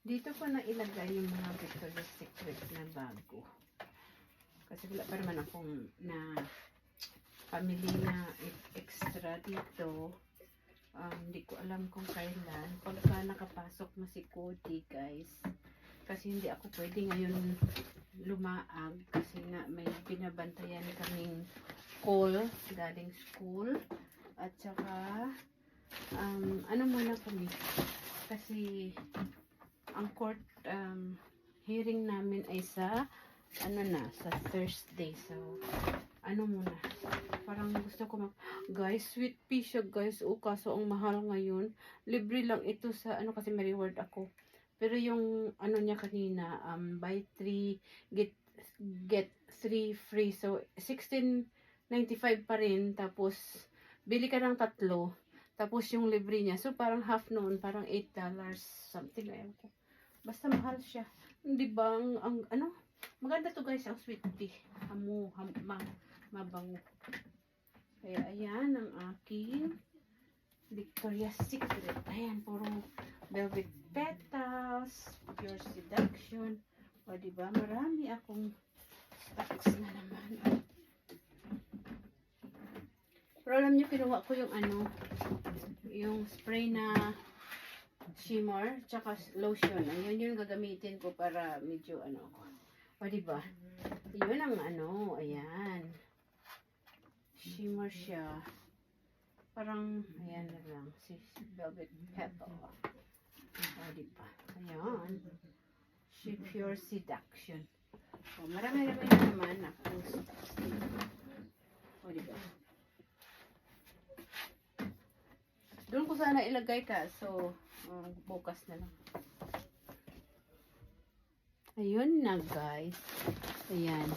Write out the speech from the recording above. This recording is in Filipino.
Dito ko na ilagay yung mga Victoria's Secret na bago. Kasi wala pa naman akong na family na extra dito. Hindi ko alam kung kailan. Pagka nakapasok na si Cody, guys. Kasi hindi ako pwede ngayon lumaag. Kasi nga may binabantayan kaming call galing school. At saka, ano muna kami. Kasi, ang court hearing namin ay sa, sa Thursday. So, muna. Parang gusto ko guys, sweet pea siya guys. O, kaso ang mahal ngayon. Libre lang ito sa, kasi may reward ako. Pero yung, niya kanina, buy 3, get 3 free. So, 16.95 pa rin. Tapos, bili ka ng 3. Tapos, yung libre niya. So, parang half noon. Parang $8. Something like that. Basta mahal siya. Hindi ba, maganda to guys, ang sweet tea. Mabango. Kaya, ayan, ang aking Victoria's Secret. Ayan, puro velvet petals, pure seduction. O, diba, marami akong stocks na naman. Pero alam nyo, kinuha ko yung yung spray na shimmer, tsaka lotion. Ayun yung gagamitin ko para medyo O, diba? Yun ang ayan. Shimmer siya. Parang, ayan na lang. Si velvet petal. O, diba? Ayan. Si pure seduction. O, marami-rami na naman ako. O, diba? Doon ko sana ilagay ka. So, bukas na lang. Ayun na guys. Ayan.